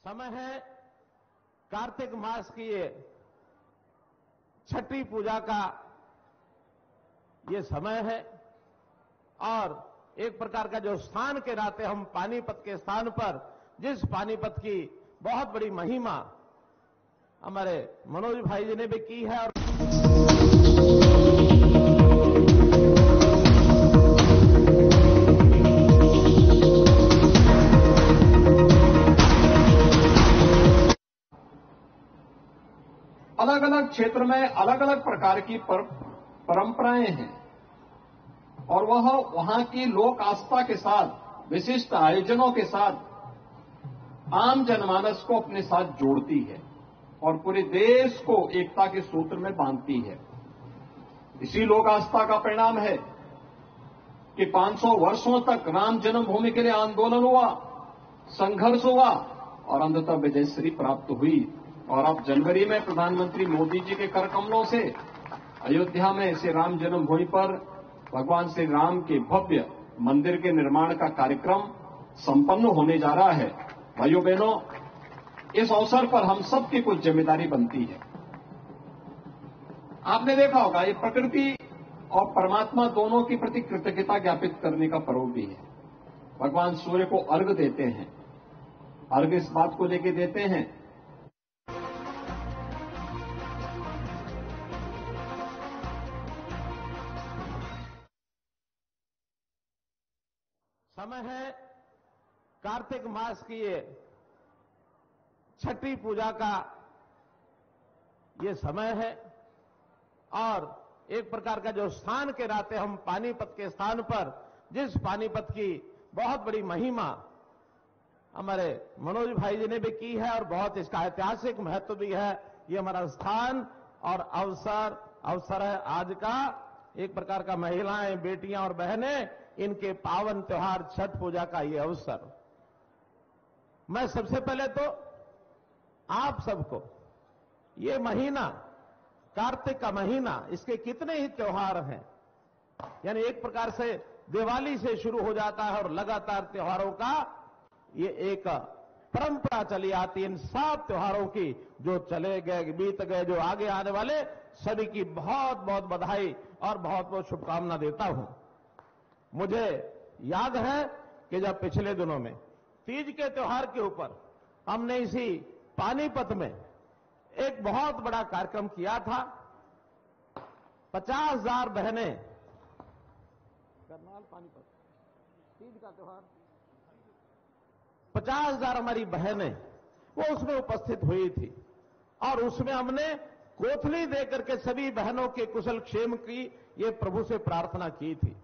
समय है कार्तिक मास की ये छठी पूजा का ये समय है और एक प्रकार का जो स्थान के नाते हम पानीपत के स्थान पर जिस पानीपत की बहुत बड़ी महिमा हमारे मनोज भाई जी ने भी की है और अलग अलग क्षेत्र में अलग अलग प्रकार की परंपराएं हैं और वह वहां की लोक आस्था के साथ विशिष्ट आयोजनों के साथ आम जनमानस को अपने साथ जोड़ती है और पूरे देश को एकता के सूत्र में बांधती है। इसी लोक आस्था का परिणाम है कि 500 वर्षों तक राम जन्मभूमि के लिए आंदोलन हुआ, संघर्ष हुआ और अंततः विजयश्री प्राप्त हुई और अब जनवरी में प्रधानमंत्री मोदी जी के कर कमलों से अयोध्या में श्री राम जन्मभूमि पर भगवान श्री राम के भव्य मंदिर के निर्माण का कार्यक्रम संपन्न होने जा रहा है। भाइयों बहनों, इस अवसर पर हम सबकी कुछ जिम्मेदारी बनती है। आपने देखा होगा ये प्रकृति और परमात्मा दोनों के प्रति कृतज्ञता ज्ञापित करने का पर्व भी है। भगवान सूर्य को अर्घ्य देते हैं। अर्घ्य इस बात को लेके देते हैं समय है कार्तिक मास की ये छठी पूजा का ये समय है और एक प्रकार का जो स्थान के नाते हम पानीपत के स्थान पर जिस पानीपत की बहुत बड़ी महिमा हमारे मनोज भाई जी ने भी की है और बहुत इसका ऐतिहासिक महत्व भी है। ये हमारा स्थान और अवसर है आज का एक प्रकार का महिलाएं, बेटियां और बहनें इनके पावन त्योहार छठ पूजा का ये अवसर। मैं सबसे पहले तो आप सबको ये महीना कार्तिक का महीना इसके कितने ही त्योहार हैं, यानी एक प्रकार से दिवाली से शुरू हो जाता है और लगातार त्योहारों का ये एक परंपरा चली आती है। इन सब त्योहारों की जो चले गए, बीत गए, जो आगे आने वाले सभी की बहुत बहुत बधाई और बहुत बहुत शुभकामना देता हूं। मुझे याद है कि जब पिछले दिनों में तीज के त्योहार के ऊपर हमने इसी पानीपत में एक बहुत बड़ा कार्यक्रम किया था। 50,000 बहनें, करनाल पानीपत तीज का त्योहार, 50,000 हमारी बहनें वो उसमें उपस्थित हुई थी और उसमें हमने कोथली देकर के सभी बहनों के कुशल क्षेम की ये प्रभु से प्रार्थना की थी।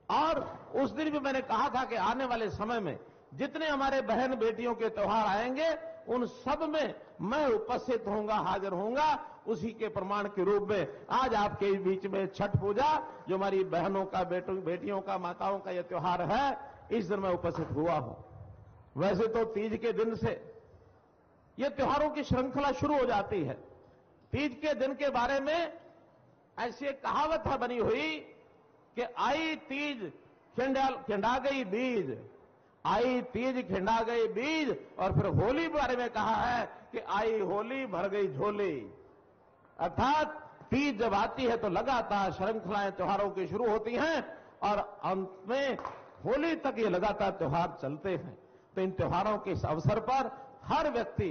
और उस दिन भी मैंने कहा था कि आने वाले समय में जितने हमारे बहन बेटियों के त्योहार आएंगे उन सब में मैं उपस्थित होऊंगा, हाजिर होऊंगा। उसी के प्रमाण के रूप में आज आपके बीच में छठ पूजा जो हमारी बहनों का, बेटियों का, माताओं का यह त्योहार है, इस दिन मैं उपस्थित हुआ हूं। वैसे तो तीज के दिन से यह त्योहारों की श्रृंखला शुरू हो जाती है। तीज के दिन के बारे में ऐसी एक कहावत है बनी हुई कि आई तीज खिंडा गई बीज, आई तीज खिंडा गई बीज। और फिर होली के बारे में कहा है कि आई होली भर गई झोली। अर्थात तीज जब आती है तो लगातार श्रृंखलाएं त्योहारों की शुरू होती हैं और अंत में होली तक ये लगातार त्योहार चलते हैं। तो इन त्योहारों के इस अवसर पर हर व्यक्ति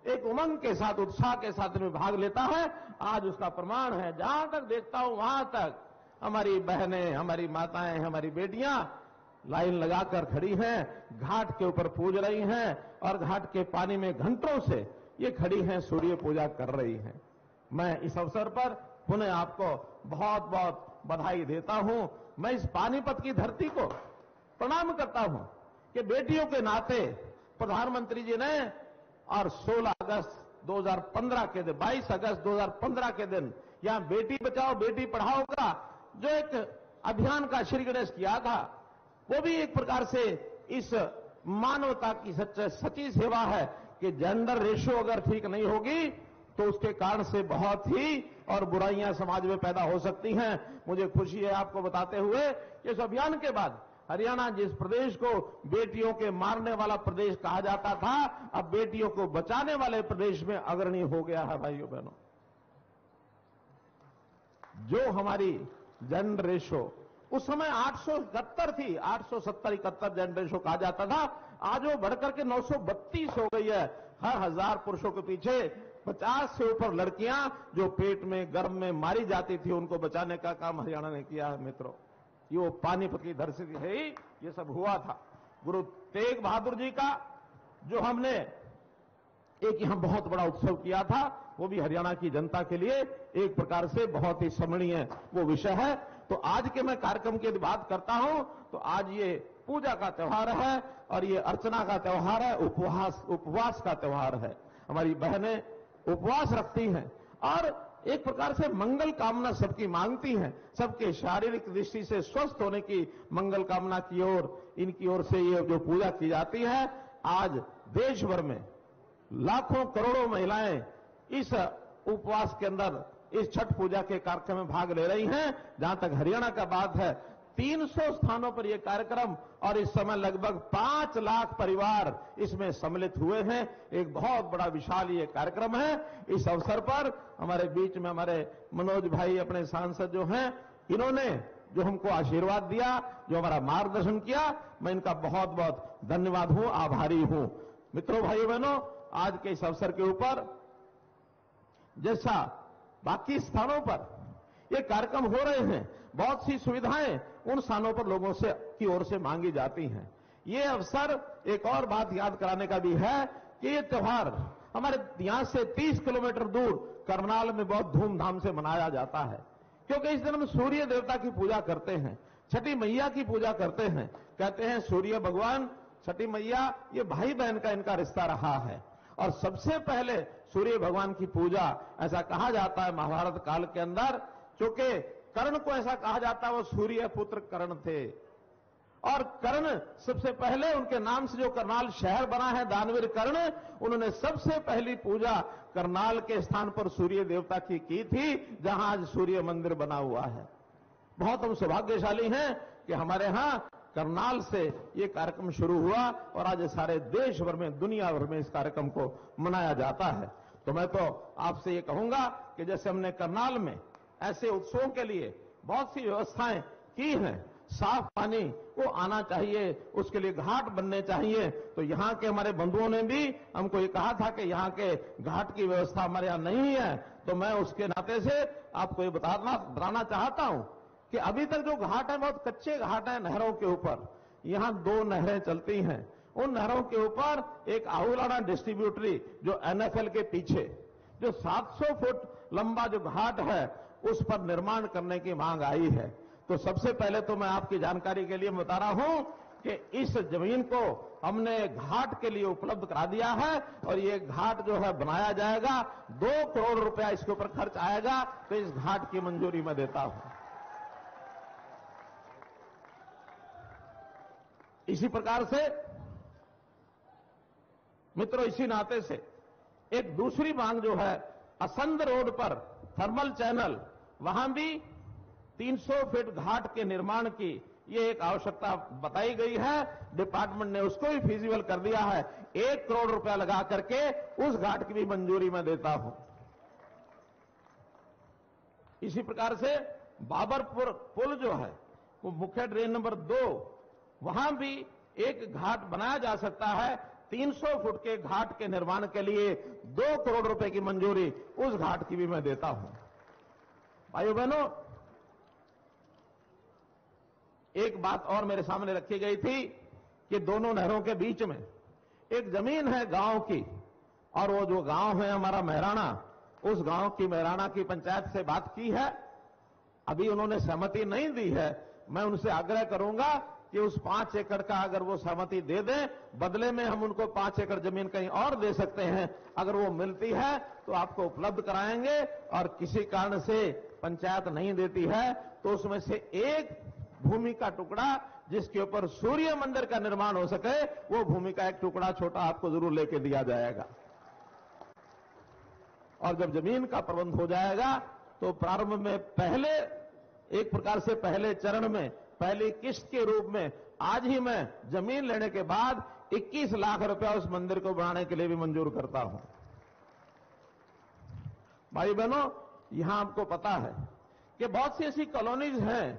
एक उमंग के साथ, उत्साह के साथ में भाग लेता है। आज उसका प्रमाण है, जहां तक देखता हूं वहां तक हमारी बहनें, हमारी माताएं, हमारी बेटियां लाइन लगाकर खड़ी हैं, घाट के ऊपर पूज रही हैं और घाट के पानी में घंटों से ये खड़ी हैं, सूर्य पूजा कर रही हैं। मैं इस अवसर पर पुनः आपको बहुत बहुत बधाई देता हूं। मैं इस पानीपत की धरती को प्रणाम करता हूं कि बेटियों के नाते प्रधानमंत्री जी ने और 16 अगस्त 2015 के दिन, 22 अगस्त 2015 के दिन यहां बेटी बचाओ बेटी पढ़ाओ का जो एक अभियान का श्री गणेश किया था, वो भी एक प्रकार से इस मानवता की सच्ची सेवा है कि जेंडर रेशियो अगर ठीक नहीं होगी तो उसके कारण से बहुत ही और बुराइयां समाज में पैदा हो सकती हैं। मुझे खुशी है आपको बताते हुए कि इस अभियान के बाद हरियाणा जिस प्रदेश को बेटियों के मारने वाला प्रदेश कहा जाता था, अब बेटियों को बचाने वाले प्रदेश में अग्रणी हो गया है। भाइयों बहनों, जो हमारी जेंडर रेशो उस समय 871 थी, 870-71 जेंडर रेशो कहा जाता था, आज वो बढ़कर के 932 हो गई है। हर 1000 पुरुषों के पीछे 50 से ऊपर लड़कियां जो पेट में गर्भ में मारी जाती थी, उनको बचाने का काम हरियाणा ने किया है। मित्रों, ये वो पानीपत की धरती है ही ये सब हुआ था। गुरु तेग बहादुर जी का जो हमने एक यहां बहुत बड़ा उत्सव किया था, वो भी हरियाणा की जनता के लिए एक प्रकार से बहुत ही स्मरणीय वो विषय है। तो आज के मैं कार्यक्रम की बात करता हूं तो आज ये पूजा का त्यौहार है और ये अर्चना का त्यौहार है, उपवास का त्यौहार है। हमारी बहनें उपवास रखती हैं और एक प्रकार से मंगल कामना सबकी मांगती हैं, सबके शारीरिक दृष्टि से स्वस्थ होने की मंगल कामना की ओर इनकी ओर से ये जो पूजा की जाती है। आज देश भर में लाखों करोड़ों महिलाएं इस उपवास के अंदर इस छठ पूजा के कार्यक्रम में भाग ले रही हैं। जहां तक हरियाणा का बात है, 300 स्थानों पर यह कार्यक्रम और इस समय लगभग 5 लाख परिवार इसमें सम्मिलित हुए हैं। एक बहुत बड़ा विशाल ये कार्यक्रम है। इस अवसर पर हमारे बीच में हमारे मनोज भाई अपने सांसद जो हैं, इन्होंने जो हमको आशीर्वाद दिया, जो हमारा मार्गदर्शन किया, मैं इनका बहुत बहुत धन्यवाद हूं, आभारी हूं। मित्रों, भाइयों बहनों, आज के इस अवसर के ऊपर जैसा बाकी स्थानों पर ये कार्यक्रम हो रहे हैं, बहुत सी सुविधाएं उन स्थानों पर लोगों से की ओर से मांगी जाती हैं। ये अवसर एक और बात याद कराने का भी है कि ये त्योहार हमारे यहां से 30 किलोमीटर दूर करनाल में बहुत धूमधाम से मनाया जाता है, क्योंकि इस दिन हम सूर्य देवता की पूजा करते हैं, छठी मैया की पूजा करते हैं। कहते हैं सूर्य भगवान, छठी मैया, ये भाई बहन का इनका रिश्ता रहा है और सबसे पहले सूर्य भगवान की पूजा, ऐसा कहा जाता है महाभारत काल के अंदर, क्योंकि कर्ण को ऐसा कहा जाता है वो सूर्य पुत्र कर्ण थे और कर्ण सबसे पहले उनके नाम से जो करनाल शहर बना है, दानवीर कर्ण, उन्होंने सबसे पहली पूजा करनाल के स्थान पर सूर्य देवता की थी, जहां आज सूर्य मंदिर बना हुआ है। बहुत हम सौभाग्यशाली हैं कि हमारे यहां करनाल से ये कार्यक्रम शुरू हुआ और आज सारे देश भर में, दुनिया भर में इस कार्यक्रम को मनाया जाता है। तो मैं तो आपसे ये कहूंगा कि जैसे हमने करनाल में ऐसे उत्सवों के लिए बहुत सी व्यवस्थाएं की हैं, साफ पानी वो आना चाहिए, उसके लिए घाट बनने चाहिए। तो यहां के हमारे बंधुओं ने भी हमको ये कहा था कि यहां के घाट की व्यवस्था हमारे यहां नहीं है, तो मैं उसके नाते से आपको ये बताना चाहता हूं कि अभी तक जो घाट है बहुत कच्चे घाट है नहरों के ऊपर। यहां 2 नहरें चलती हैं, उन नहरों के ऊपर एक आहूलाना डिस्ट्रीब्यूटरी जो एनएफएल के पीछे जो 700 फुट लंबा जो घाट है, उस पर निर्माण करने की मांग आई है। तो सबसे पहले तो मैं आपकी जानकारी के लिए बता रहा हूं कि इस जमीन को हमने घाट के लिए उपलब्ध करा दिया है और ये घाट जो है बनाया जाएगा, 2 करोड़ रुपया इसके ऊपर खर्च आएगा। तो इस घाट की मंजूरी मैं देता हूं। इसी प्रकार से मित्रों, इसी नाते से एक दूसरी मांग जो है, असंध रोड पर थर्मल चैनल, वहां भी 300 फीट घाट के निर्माण की ये एक आवश्यकता बताई गई है। डिपार्टमेंट ने उसको भी फिजिबल कर दिया है। 1 करोड़ रुपया लगा करके उस घाट की भी मंजूरी मैं देता हूं। इसी प्रकार से बाबरपुर पुल जो है, वो मुख्य ड्रेन नंबर 2, वहां भी एक घाट बनाया जा सकता है। 300 फुट के घाट के निर्माण के लिए 2 करोड़ रुपए की मंजूरी उस घाट की भी मैं देता हूं। भाइयों बहनों, एक बात और मेरे सामने रखी गई थी कि दोनों नहरों के बीच में एक जमीन है गांव की, और वो जो गांव है हमारा महराणा, उस गांव की महराणा की पंचायत से बात की है, अभी उन्होंने सहमति नहीं दी है। मैं उनसे आग्रह करूंगा कि उस 5 एकड़ का अगर वो सहमति दे दें, बदले में हम उनको 5 एकड़ जमीन कहीं और दे सकते हैं। अगर वो मिलती है तो आपको उपलब्ध कराएंगे, और किसी कारण से पंचायत नहीं देती है तो उसमें से एक भूमि का टुकड़ा जिसके ऊपर सूर्य मंदिर का निर्माण हो सके, वो भूमि का एक टुकड़ा छोटा आपको जरूर लेके दिया जाएगा। और जब जमीन का प्रबंध हो जाएगा तो प्रारंभ में पहले एक प्रकार से पहले चरण में पहली किस्त के रूप में आज ही मैं जमीन लेने के बाद 21 लाख रुपया उस मंदिर को बनाने के लिए भी मंजूर करता हूं। भाई बहनों, यहां आपको पता है कि बहुत सी ऐसी कॉलोनीज हैं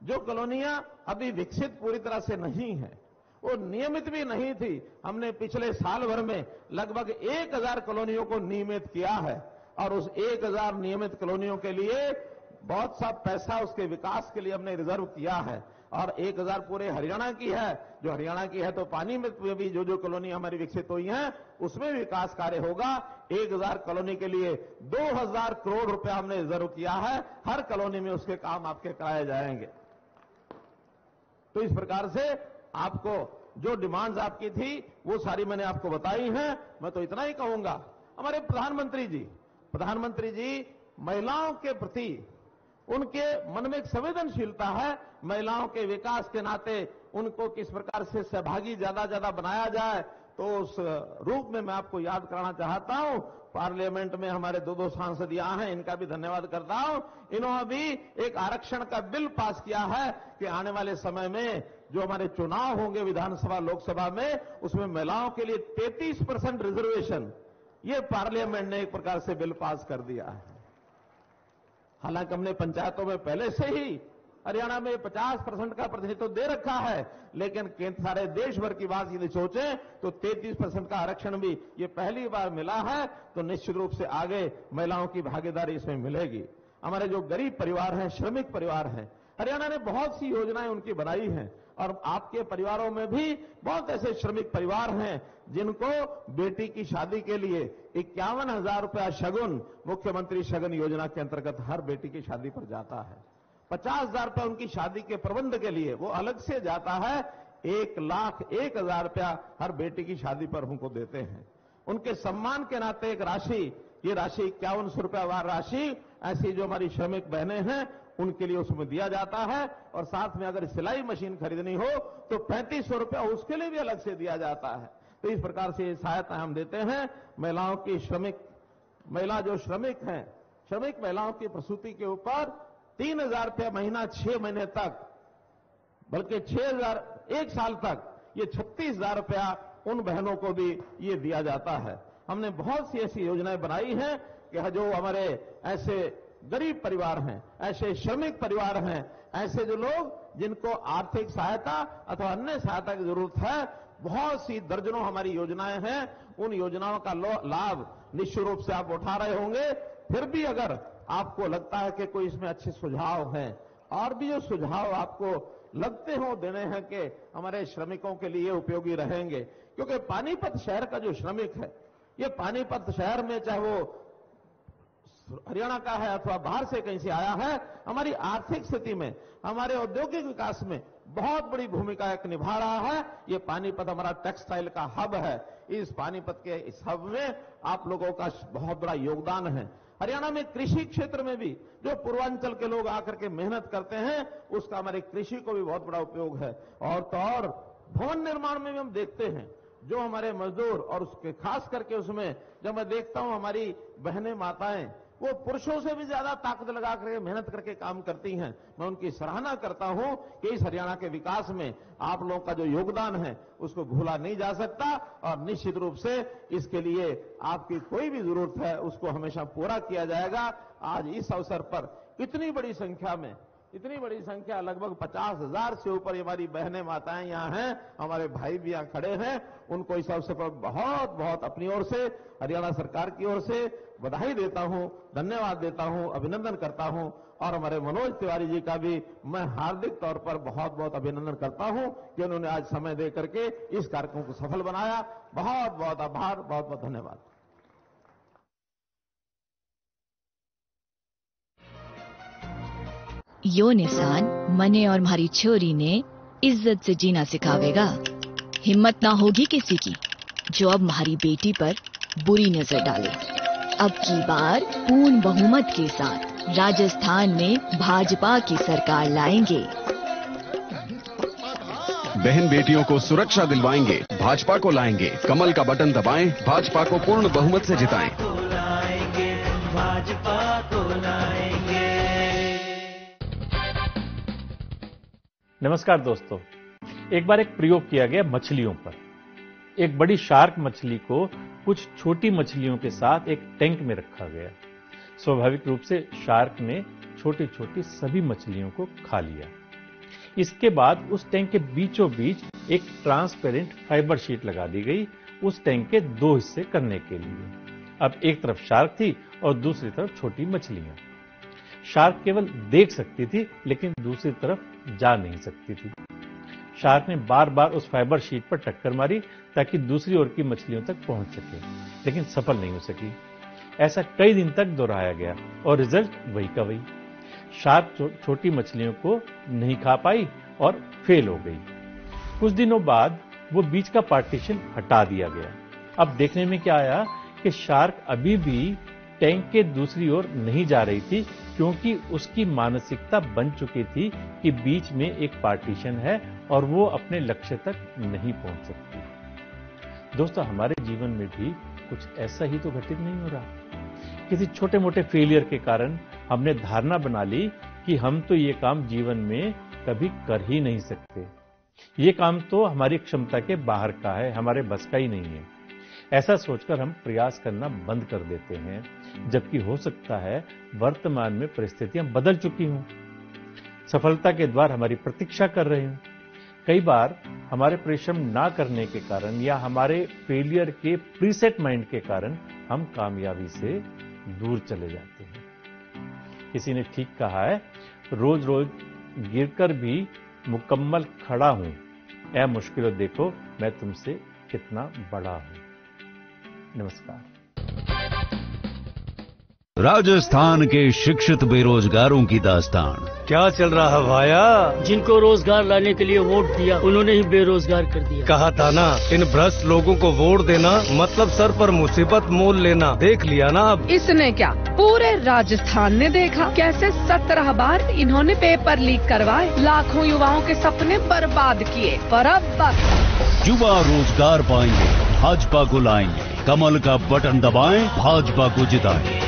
जो कॉलोनियां अभी विकसित पूरी तरह से नहीं है, वो नियमित भी नहीं थी। हमने पिछले साल भर में लगभग 1000 कॉलोनियों को नियमित किया है और उस 1000 नियमित कॉलोनियों के लिए बहुत सा पैसा उसके विकास के लिए हमने रिजर्व किया है और 1000 पूरे हरियाणा की है। जो हरियाणा की है तो पानी में भी जो कॉलोनी हमारी विकसित हुई हैं उसमें विकास कार्य होगा। 1000 कॉलोनी के लिए 2000 करोड़ रुपया हमने रिजर्व किया है। हर कॉलोनी में उसके काम आपके कराए जाएंगे। तो इस प्रकार से आपको जो डिमांड्स आपकी थी वो सारी मैंने आपको बताई हैं। मैं तो इतना ही कहूंगा, हमारे प्रधानमंत्री जी महिलाओं के प्रति उनके मन में एक संवेदनशीलता है। महिलाओं के विकास के नाते उनको किस प्रकार से सहभागी ज्यादा बनाया जाए, तो उस रूप में मैं आपको याद कराना चाहता हूं। पार्लियामेंट में हमारे 2 सांसद यहां हैं, इनका भी धन्यवाद करता हूं। इन्होंने भी एक आरक्षण का बिल पास किया है कि आने वाले समय में जो हमारे चुनाव होंगे विधानसभा लोकसभा में, उसमें महिलाओं के लिए 33% रिजर्वेशन, ये पार्लियामेंट ने एक प्रकार से बिल पास कर दिया है। हालांकि हमने पंचायतों में पहले से ही हरियाणा में 50% का प्रतिनिधित्व दे रखा है, लेकिन सारे देश भर की बात यदि सोचें तो 33% का आरक्षण भी ये पहली बार मिला है। तो निश्चित रूप से आगे महिलाओं की भागीदारी इसमें मिलेगी। हमारे जो गरीब परिवार हैं, श्रमिक परिवार हैं, हरियाणा ने बहुत सी योजनाएं उनकी बनाई हैं और आपके परिवारों में भी बहुत ऐसे श्रमिक परिवार हैं जिनको बेटी की शादी के लिए 51,000 रुपया शगुन मुख्यमंत्री शगन योजना के अंतर्गत हर बेटी की शादी पर जाता है। 50,000 रुपया उनकी शादी के प्रबंध के लिए वो अलग से जाता है। 1,01,000 रुपया हर बेटी की शादी पर उनको देते हैं। उनके सम्मान के नाते एक राशि, ये राशि 5100 रुपया वार राशि ऐसी जो हमारी श्रमिक बहनें हैं उनके लिए उसमें दिया जाता है। और साथ में अगर सिलाई मशीन खरीदनी हो तो 3500 रुपया उसके लिए भी अलग से दिया जाता है। तो इस प्रकार से सहायता हम देते हैं। महिलाओं की महिला जो श्रमिक हैं, श्रमिक महिलाओं की प्रसूति के ऊपर 3,000 रुपया महीना 6 महीने तक, बल्कि 6,000 1 साल तक, ये 36,000 रुपया उन बहनों को भी ये दिया जाता है। हमने बहुत सी ऐसी योजनाएं बनाई हैं कि जो हमारे ऐसे गरीब परिवार हैं, ऐसे श्रमिक परिवार हैं, ऐसे जो लोग जिनको आर्थिक सहायता अथवा अन्य सहायता की जरूरत है, बहुत सी दर्जनों हमारी योजनाएं हैं। उन योजनाओं का लाभ निश्चित रूप से आप उठा रहे होंगे। फिर भी अगर आपको लगता है कि कोई इसमें अच्छे सुझाव हैं और भी जो सुझाव आपको लगते हो देने हैं कि हमारे श्रमिकों के लिए उपयोगी रहेंगे, क्योंकि पानीपत शहर का जो श्रमिक है, ये पानीपत शहर में चाहे वो हरियाणा का है अथवा बाहर से कहीं से आया है, हमारी आर्थिक स्थिति में, हमारे औद्योगिक विकास में बहुत बड़ी भूमिका एक निभा रहा है। ये पानीपत हमारा टेक्सटाइल का हब है। इस पानीपत के इस हब में आप लोगों का बहुत बड़ा योगदान है। हरियाणा में कृषि क्षेत्र में भी जो पूर्वांचल के लोग आकर के मेहनत करते हैं, उसका हमारे कृषि को भी बहुत बड़ा उपयोग है। और तो और भवन निर्माण में भी हम देखते हैं जो हमारे मजदूर, और उसके खास करके उसमें जब मैं देखता हूं हमारी बहनें माताएं, वो पुरुषों से भी ज्यादा ताकत लगा करके मेहनत करके काम करती हैं। मैं उनकी सराहना करता हूं कि इस हरियाणा के विकास में आप लोगों का जो योगदान है उसको भूला नहीं जा सकता और निश्चित रूप से इसके लिए आपकी कोई भी जरूरत है उसको हमेशा पूरा किया जाएगा। आज इस अवसर पर इतनी बड़ी संख्या लगभग 50,000 से ऊपर हमारी बहनें माताएं यहां हैं, हमारे भाई भी यहां खड़े हैं। उनको इस अवसर पर बहुत बहुत अपनी ओर से, हरियाणा सरकार की ओर से बधाई देता हूं, धन्यवाद देता हूं, अभिनंदन करता हूं। और हमारे मनोज तिवारी जी का भी मैं हार्दिक तौर पर बहुत बहुत अभिनंदन करता हूं कि उन्होंने आज समय दे करके इस कार्यक्रम को सफल बनाया। बहुत बहुत आभार, बहुत बहुत धन्यवाद। यो निशान मने और म्हारी छोरी ने इज्जत से जीना सिखावेगा। हिम्मत ना होगी किसी की जो अब म्हारी बेटी पर बुरी नजर डाले। अब की बार पूर्ण बहुमत के साथ राजस्थान में भाजपा की सरकार लाएंगे। बहन बेटियों को सुरक्षा दिलवाएंगे, भाजपा को लाएंगे। कमल का बटन दबाएं, भाजपा को पूर्ण बहुमत से जिताएं। नमस्कार दोस्तों। एक बार एक प्रयोग किया गया मछलियों पर। एक बड़ी शार्क मछली को कुछ छोटी मछलियों के साथ एक टैंक में रखा गया। स्वाभाविक रूप से शार्क ने छोटी छोटी सभी मछलियों को खा लिया। इसके बाद उस टैंक के बीचों बीच एक ट्रांसपेरेंट फाइबर शीट लगा दी गई, उस टैंक के 2 हिस्से करने के लिए। अब एक तरफ शार्क थी और दूसरी तरफ छोटी मछलियां। शार्क केवल देख सकती थी, लेकिन दूसरी तरफ जा नहीं सकती थी। शार्क ने बार बार उस फाइबर शीट पर टक्कर मारी ताकि दूसरी ओर की मछलियों तक पहुंच सके, लेकिन सफल नहीं हो सकी। ऐसा कई दिन तक दोहराया गया और रिजल्ट वही का वही। शार्क छोटी मछलियों को नहीं खा पाई और फेल हो गई। कुछ दिनों बाद वो बीच का पार्टीशन हटा दिया गया। अब देखने में क्या आया कि शार्क अभी भी टैंक के दूसरी ओर नहीं जा रही थी, क्योंकि उसकी मानसिकता बन चुकी थी कि बीच में एक पार्टीशन है और वो अपने लक्ष्य तक नहीं पहुंच सकती। दोस्तों, हमारे जीवन में भी कुछ ऐसा ही तो घटित नहीं हो रहा। किसी छोटे मोटे फेलियर के कारण हमने धारणा बना ली कि हम तो ये काम जीवन में कभी कर ही नहीं सकते। ये काम तो हमारी क्षमता के बाहर का है, हमारे बस का ही नहीं है। ऐसा सोचकर हम प्रयास करना बंद कर देते हैं, जबकि हो सकता है वर्तमान में परिस्थितियां बदल चुकी हों, सफलता के द्वार हमारी प्रतीक्षा कर रहे हों। कई बार हमारे परिश्रम ना करने के कारण या हमारे फेलियर के प्रीसेट माइंड के कारण हम कामयाबी से दूर चले जाते हैं। किसी ने ठीक कहा है, रोज रोज गिरकर भी मुकम्मल खड़ा हूं, ऐ मुश्किलों देखो मैं तुमसे कितना बड़ा हूं। नमस्कार। राजस्थान के शिक्षित बेरोजगारों की दास्तान। क्या चल रहा है भाया? जिनको रोजगार लाने के लिए वोट दिया, उन्होंने ही बेरोजगार कर दिया। कहा था ना, इन भ्रष्ट लोगों को वोट देना मतलब सर पर मुसीबत मोल लेना। देख लिया ना अब। इसने क्या, पूरे राजस्थान ने देखा कैसे 17 बार इन्होंने पेपर लीक करवाए, लाखों युवाओं के सपने बर्बाद किए। पर अब बस युवा रोजगार पाएंगे, भाजपा को लाएंगे, कमल का बटन दबाएं, भाजपा को जिताएं।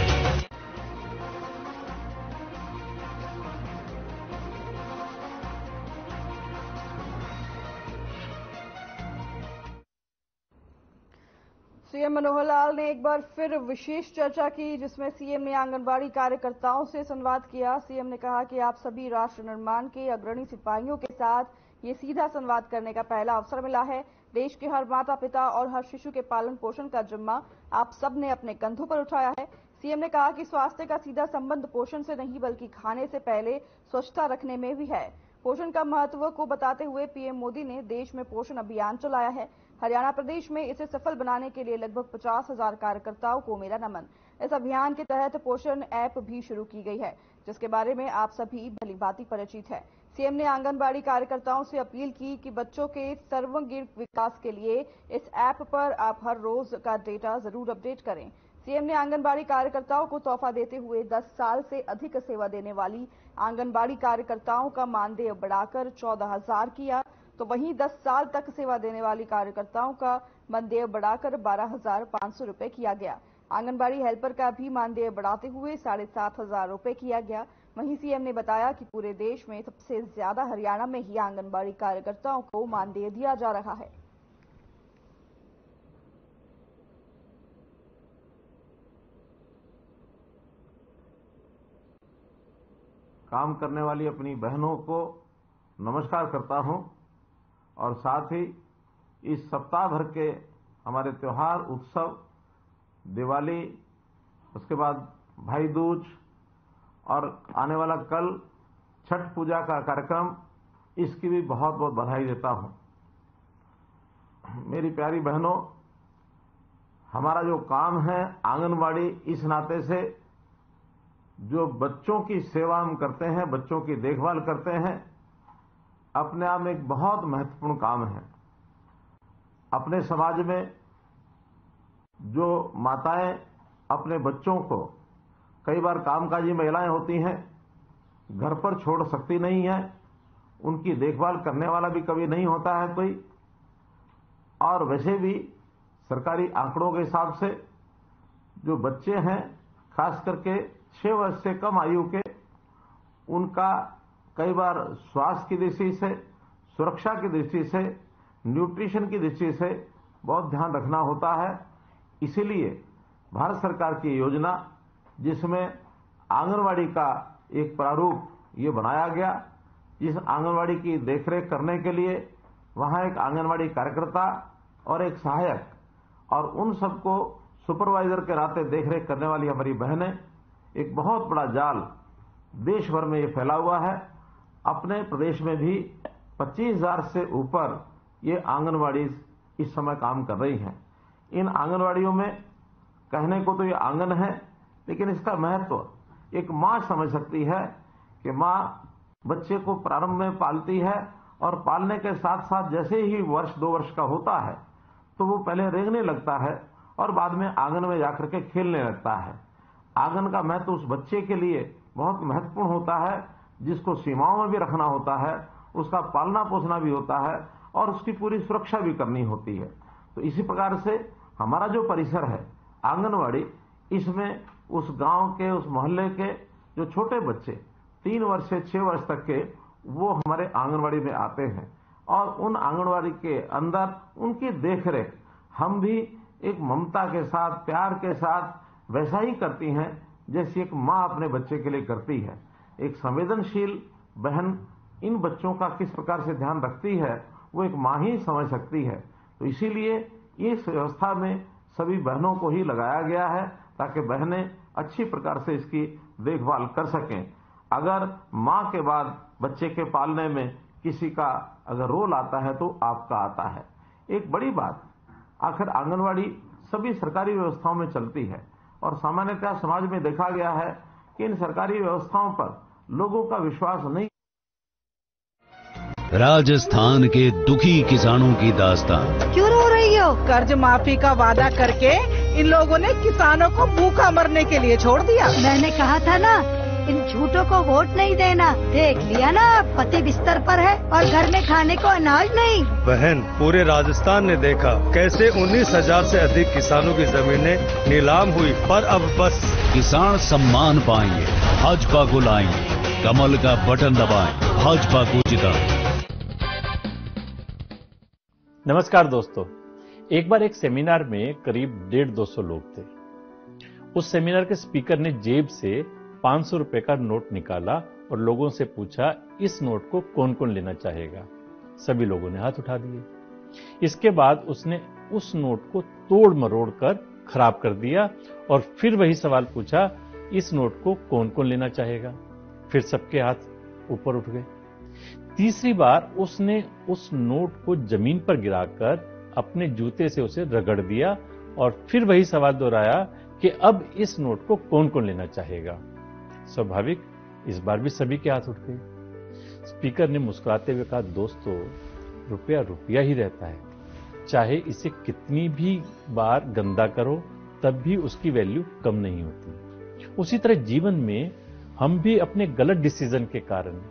सीएम मनोहर लाल ने एक बार फिर विशेष चर्चा की, जिसमें सीएम ने आंगनबाड़ी कार्यकर्ताओं से संवाद किया। सीएम ने कहा कि आप सभी राष्ट्र निर्माण के अग्रणी सिपाहियों के साथ ये सीधा संवाद करने का पहला अवसर मिला है। देश के हर माता पिता और हर शिशु के पालन पोषण का जिम्मा आप सब ने अपने कंधों पर उठाया है। सीएम ने कहा कि स्वास्थ्य का सीधा संबंध पोषण से नहीं, बल्कि खाने से पहले स्वच्छता रखने में भी है। पोषण का महत्व को बताते हुए पीएम मोदी ने देश में पोषण अभियान चलाया है। हरियाणा प्रदेश में इसे सफल बनाने के लिए लगभग 50,000 कार्यकर्ताओं को मेरा नमन। इस अभियान के तहत पोषण ऐप भी शुरू की गई है, जिसके बारे में आप सभी भलीभांति परिचित है। सीएम ने आंगनबाड़ी कार्यकर्ताओं से अपील की कि बच्चों के सर्वांगीण विकास के लिए इस ऐप पर आप हर रोज का डेटा जरूर अपडेट करें। सीएम ने आंगनबाड़ी कार्यकर्ताओं को तोहफा देते हुए 10 साल से अधिक सेवा देने वाली आंगनबाड़ी कार्यकर्ताओं का मानदेय बढ़ाकर 14,000 किया, तो वहीं 10 साल तक सेवा देने वाली कार्यकर्ताओं का मानदेय बढ़ाकर 12,500 रुपए किया गया। आंगनबाड़ी हेल्पर का भी मानदेय बढ़ाते हुए 7,500 रुपए किया गया। वहीं सीएम ने बताया कि पूरे देश में सबसे ज्यादा हरियाणा में ही आंगनबाड़ी कार्यकर्ताओं को मानदेय दिया जा रहा है। काम करने वाली अपनी बहनों को नमस्कार करता हूं और साथ ही इस सप्ताह भर के हमारे त्योहार, उत्सव, दिवाली, उसके बाद भाई दूज और आने वाला कल छठ पूजा का कार्यक्रम, इसकी भी बहुत बहुत बधाई देता हूं। मेरी प्यारी बहनों, हमारा जो काम है आंगनबाड़ी, इस नाते से जो बच्चों की सेवा हम करते हैं, बच्चों की देखभाल करते हैं, अपने आप में एक बहुत महत्वपूर्ण काम है। अपने समाज में जो माताएं अपने बच्चों को, कई बार कामकाजी महिलाएं होती हैं, घर पर छोड़ सकती नहीं है, उनकी देखभाल करने वाला भी कभी नहीं होता है कोई। और वैसे भी सरकारी आंकड़ों के हिसाब से जो बच्चे हैं, खास करके 6 वर्ष से कम आयु के, उनका कई बार स्वास्थ्य की दृष्टि से, सुरक्षा की दृष्टि से, न्यूट्रिशन की दृष्टि से बहुत ध्यान रखना होता है। इसीलिए भारत सरकार की योजना, जिसमें आंगनवाड़ी का एक प्रारूप ये बनाया गया, जिस आंगनवाड़ी की देखरेख करने के लिए वहां एक आंगनवाड़ी कार्यकर्ता और एक सहायक और उन सबको सुपरवाइजर के नाते देखरेख करने वाली हमारी बहनें, एक बहुत बड़ा जाल देश भर में ये फैला हुआ है। अपने प्रदेश में भी 25,000 से ऊपर ये आंगनवाड़ी इस समय काम कर रही हैं। इन आंगनवाड़ियों में कहने को तो ये आंगन है, लेकिन इसका महत्व एक मां समझ सकती है कि मां बच्चे को प्रारंभ में पालती है और पालने के साथ साथ जैसे ही वर्ष 2 वर्ष का होता है तो वो पहले रेंगने लगता है और बाद में आंगन में जाकर के खेलने लगता है। आंगन का महत्व उस बच्चे के लिए बहुत महत्वपूर्ण होता है, जिसको सीमाओं में भी रखना होता है, उसका पालना पोसना भी होता है और उसकी पूरी सुरक्षा भी करनी होती है। तो इसी प्रकार से हमारा जो परिसर है आंगनवाड़ी, इसमें उस गांव के, उस मोहल्ले के जो छोटे बच्चे 3 वर्ष से 6 वर्ष तक के, वो हमारे आंगनवाड़ी में आते हैं और उन आंगनवाड़ी के अंदर उनकी देखरेख हम भी एक ममता के साथ, प्यार के साथ वैसा ही करती हैं जैसे एक मां अपने बच्चे के लिए करती है। एक संवेदनशील बहन इन बच्चों का किस प्रकार से ध्यान रखती है वो एक मां ही समझ सकती है। तो इसीलिए इस व्यवस्था में सभी बहनों को ही लगाया गया है ताकि बहनें अच्छी प्रकार से इसकी देखभाल कर सकें। अगर मां के बाद बच्चे के पालने में किसी का अगर रोल आता है तो आपका आता है। एक बड़ी बात, आखिर आंगनवाड़ी सभी सरकारी व्यवस्थाओं में चलती है और सामान्यतः समाज में देखा गया है कि इन सरकारी व्यवस्थाओं पर लोगों का विश्वास नहीं। राजस्थान के दुखी किसानों की दास्तान। क्यों रो रही हो? कर्ज माफी का वादा करके इन लोगों ने किसानों को भूखा मरने के लिए छोड़ दिया। मैंने कहा था ना, इन झूठों को वोट नहीं देना। देख लिया ना, पति बिस्तर पर है और घर में खाने को अनाज नहीं। बहन, पूरे राजस्थान ने देखा कैसे 19,000 से अधिक किसानों की जमीनें नीलाम हुई, पर अब बस किसान सम्मान पाएंगे, भाजपा को लाएंगे, कमल का बटन दबाएं, भाजपा को जिताएं। नमस्कार दोस्तों, एक बार एक सेमिनार में करीब 150-200 लोग थे। उस सेमिनार के स्पीकर ने जेब से 500 रुपए का नोट निकाला और लोगों से पूछा, इस नोट को कौन कौन लेना चाहेगा। सभी लोगों ने हाथ उठा दिए। इसके बाद उसने उस नोट को तोड़ मरोड़ कर खराब कर दिया और फिर वही सवाल पूछा, इस नोट को कौन कौन लेना चाहेगा। फिर सबके हाथ ऊपर उठ गए। तीसरी बार उसने उस नोट को जमीन पर गिराकर अपने जूते से उसे रगड़ दिया और फिर वही सवाल दोहराया कि अब इस नोट को कौन कौन लेना चाहेगा। स्वाभाविक इस बार भी सभी के हाथ उठ गए। स्पीकर ने मुस्कुराते हुए कहा, दोस्तों, रुपया रुपया ही रहता है, चाहे इसे कितनी भी बार गंदा करो तब भी उसकी वैल्यू कम नहीं होती। उसी तरह जीवन में हम भी अपने गलत डिसीजन के कारण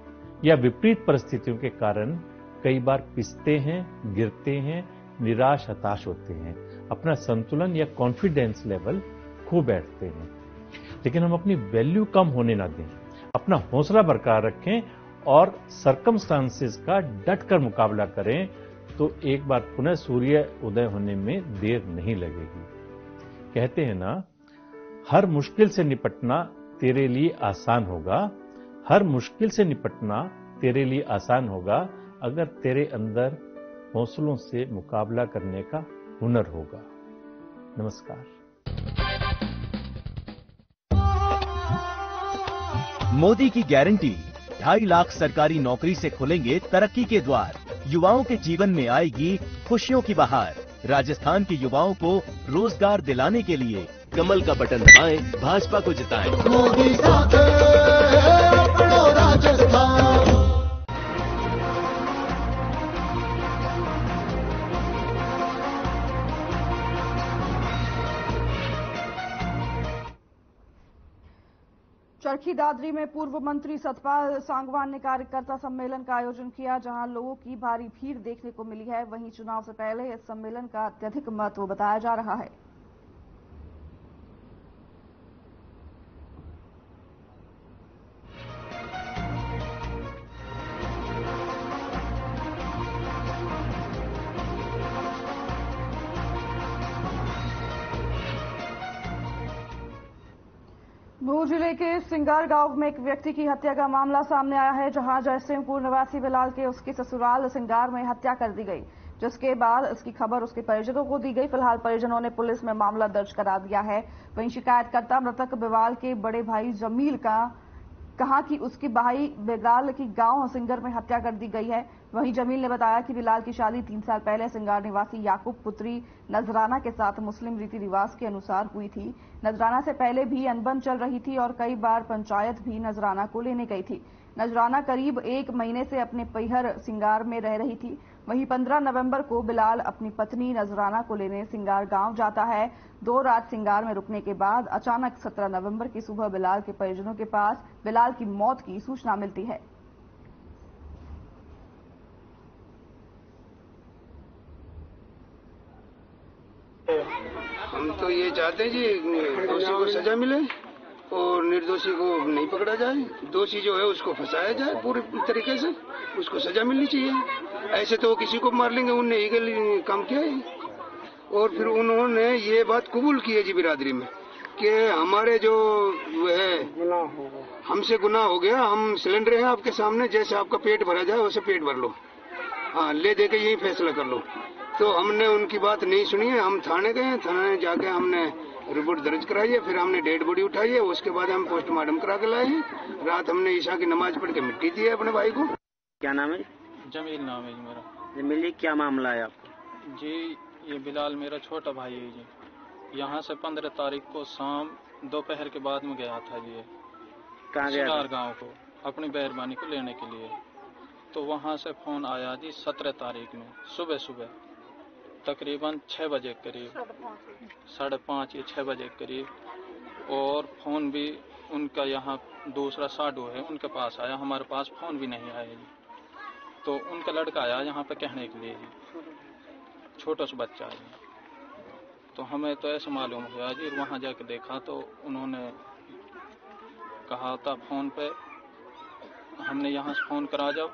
या विपरीत परिस्थितियों के कारण कई बार पिसते हैं, गिरते हैं, निराश हताश होते हैं, अपना संतुलन या कॉन्फिडेंस लेवल खो बैठते हैं। लेकिन हम अपनी वैल्यू कम होने ना दें, अपना हौसला बरकरार रखें और सर्कमस्टांसेस का डटकर मुकाबला करें तो एक बार पुनः सूर्य उदय होने में देर नहीं लगेगी। कहते हैं ना, हर मुश्किल से निपटना तेरे लिए आसान होगा, हर मुश्किल से निपटना तेरे लिए आसान होगा अगर तेरे अंदर हौसलों से मुकाबला करने का हुनर होगा। नमस्कार। मोदी की गारंटी, 2.5 लाख सरकारी नौकरी से खुलेंगे तरक्की के द्वार, युवाओं के जीवन में आएगी खुशियों की बहार। राजस्थान के युवाओं को रोजगार दिलाने के लिए कमल का बटन दबाएं, भाजपा को जिताएं। मोदी साथ अपनो राजस्थान। चरखी दादरी में पूर्व मंत्री सतपाल सांगवान ने कार्यकर्ता सम्मेलन का आयोजन किया, जहां लोगों की भारी भीड़ देखने को मिली है। वहीं चुनाव से पहले इस सम्मेलन का अत्यधिक महत्व बताया जा रहा है। भूज जिले के सिंगार गांव में एक व्यक्ति की हत्या का मामला सामने आया है, जहां जयसिंहपुर निवासी बिलाल के उसके ससुराल सिंगार में हत्या कर दी गई, जिसके बाद इसकी खबर उसके परिजनों को दी गई। फिलहाल परिजनों ने पुलिस में मामला दर्ज करा दिया है। वहीं शिकायतकर्ता मृतक बिलाल के बड़े भाई जमील का कहा कि उसके भाई बिलाल की गांव सिंगर में हत्या कर दी गई है। वहीं जमील ने बताया कि बिलाल की शादी 3 साल पहले सिंगार निवासी याकूब पुत्री नजराना के साथ मुस्लिम रीति रिवाज के अनुसार हुई थी। नजराना से पहले भी अनबन चल रही थी और कई बार पंचायत भी नजराना को लेने गई थी। नजराना करीब 1 महीने से अपने पैहर सिंगार में रह रही थी। वहीं 15 नवंबर को बिलाल अपनी पत्नी नजराना को लेने सिंगार गांव जाता है। 2 रात सिंगार में रुकने के बाद अचानक 17 नवंबर की सुबह बिलाल के परिजनों के पास बिलाल की मौत की सूचना मिलती है। हम तो ये चाहते हैं जी दोषी को सजा मिले और निर्दोषी को नहीं पकड़ा जाए। दोषी जो है उसको फंसाया जाए पूरे तरीके से, उसको सजा मिलनी चाहिए। ऐसे तो किसी को मार लेंगे, उनने ईगल काम किया है। और फिर उन्होंने ये बात कबूल की है जी बिरादरी में कि हमारे जो है हमसे गुनाह हो गया, हम सिलेंडर हैं आपके सामने, जैसे आपका पेट भरा जाए वैसे पेट भर लो, हाँ ले दे के यही फैसला कर लो। तो हमने उनकी बात नहीं सुनी है, हम थाने गए, थाने जाके हमने रिपोर्ट दर्ज कराई है, फिर हमने डेड बॉडी उठाई है, उसके बाद हम पोस्टमार्टम करा के लाए हैं। रात हमने ईशा की नमाज पढ़ के मिट्टी दी है अपने भाई को। क्या नाम है? जमील नाम है जी मेरा। जमील जी क्या मामला है आपको? जी ये बिलाल मेरा छोटा भाई है जी। यहाँ से 15 तारीख को शाम दोपहर के बाद में गया था जी, कहाँ गया था? गाँव को अपनी मेहरबानी को लेने के लिए। तो वहाँ से फोन आया जी 17 तारीख में सुबह तकरीबन 6 बजे करीब, 5:30 या 6 बजे करीब। और फोन भी उनका यहाँ दूसरा साडू है उनके पास आया, हमारे पास फोन भी नहीं आया जी। तो उनका लड़का आया यहाँ पे कहने के लिए जी, छोटा सा बच्चा है। तो हमें तो ऐसा मालूम हुआ जी, वहाँ जाके देखा तो उन्होंने कहा था फोन पे, हमने यहाँ से फोन करा जाओ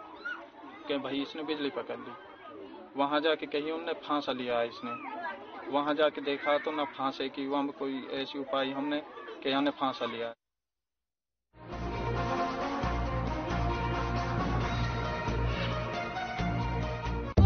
कि भाई इसने बिजली पकड़ ली। वहाँ जाके कही उनने फांसा लिया है इसने। वहाँ जाके देखा तो ना फांसे की वहाँ कोई ऐसी उपाय हमने कि यहाँ ने फांसा लिया।